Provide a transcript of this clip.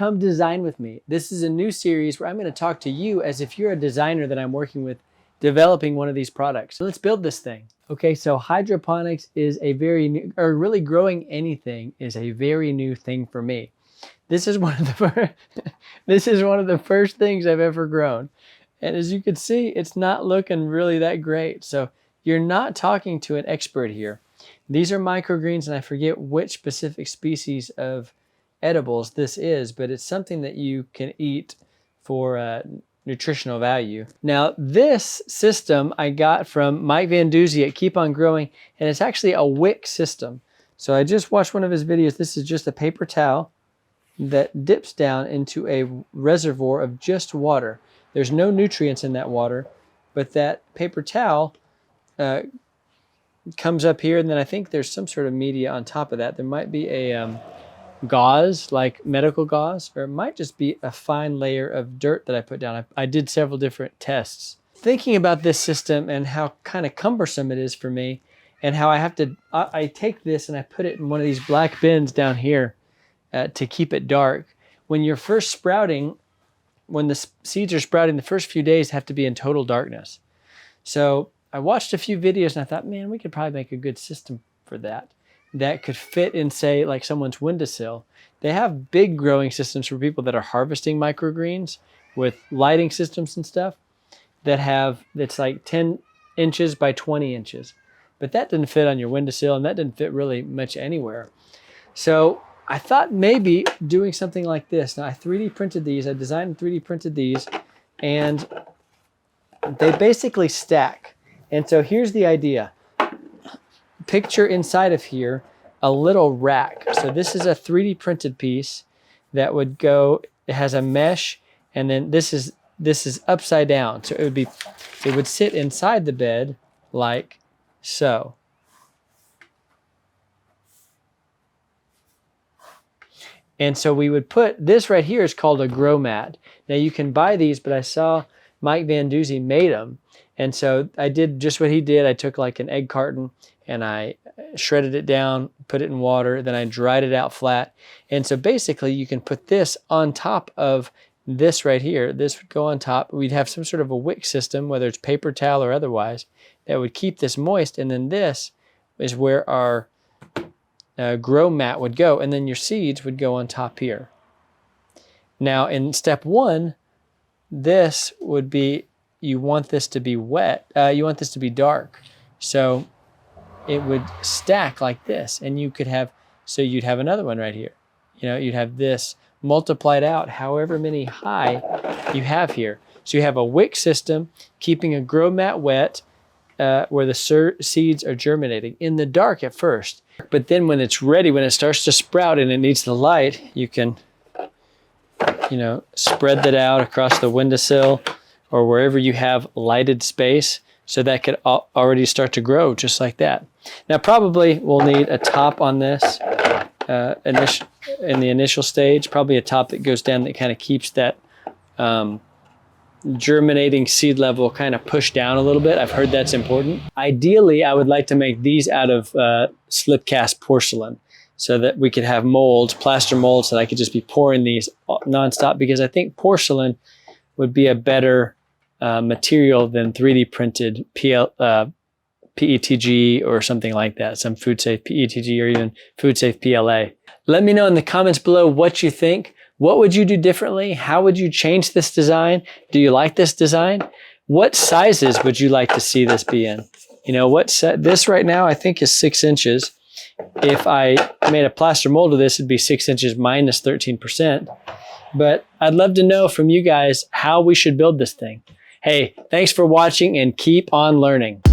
come design with me. This is a new series where I'm going to talk to you as if you're a designer that I'm working with developing one of these products. So let's build this thing. Okay, so hydroponics is a very new, or really growing anything is a very new thing for me. This is one of the first things I've ever grown. And as you can see, it's not looking really that great. So you're not talking to an expert here. These are microgreens, and I forget which specific species of edibles this is, but it's something that you can eat for nutritional value. Now, this system I got from Mike Van Duzy at Keep On Growing, and it's actually a Wick system. So I just watched one of his videos. This is just a paper towel that dips down into a reservoir of just water. There's no nutrients in that water, but that paper towel comes up here, and then I think there's some sort of media on top of that. There might be a gauze, like medical gauze, or it might just be a fine layer of dirt that I put down. I did several different tests. Thinking about this system and how kind of cumbersome it is for me, and how I have to, I take this and I put it in one of these black bins down here to keep it dark. When you're first sprouting, when the seeds are sprouting, the first few days have to be in total darkness. So I watched a few videos and I thought, man, we could probably make a good system for that. That could fit in, say, like someone's windowsill. They have big growing systems for people that are harvesting microgreens with lighting systems and stuff that's like 10 inches by 20 inches. But that didn't fit on your windowsill, and that didn't fit really much anywhere. So I thought maybe doing something like this. Now I 3D printed these, I designed and 3D printed these, and they basically stack. And so here's the idea. Picture inside of here a little rack. So this is a 3D printed piece that would go, it has a mesh, and then this is upside down. So it would sit inside the bed like so. And so we would put, this right here is called a grow mat. Now you can buy these, but I saw Mike Van Duzy made them. And so I did just what he did. I took like an egg carton and I shredded it down, put it in water, then I dried it out flat. And so basically you can put this on top of this right here. This would go on top. We'd have some sort of a wick system, whether it's paper towel or otherwise, that would keep this moist. And then this is where our grow mat would go, and then your seeds would go on top here. Now in step one, this would be, you want this to be wet, you want this to be dark. So it would stack like this, and you could have, so you'd have another one right here. You know, you'd have this multiplied out however many high you have here. So you have a wick system keeping a grow mat wet where the seeds are germinating in the dark at first. But then when it's ready, when it starts to sprout and it needs the light, you can, you know, spread that out across the windowsill or wherever you have lighted space, so that could already start to grow just like that. Now probably we'll need a top on this in the initial stage, probably a top that goes down that kind of keeps that germinating seed level kind of pushed down a little bit. I've heard that's important. Ideally, I would like to make these out of slip cast porcelain so that we could have molds, plaster molds, that I could just be pouring these nonstop, because I think porcelain would be a better material than 3D printed PETG or something like that, some food safe PETG or even food safe PLA. Let me know in the comments below what you think. What would you do differently? How would you change this design? Do you like this design? What sizes would you like to see this be in? You know, this right now I think is 6 inches. If I made a plaster mold of this, it'd be 6 inches minus 13%. But I'd love to know from you guys how we should build this thing. Hey, thanks for watching and keep on learning.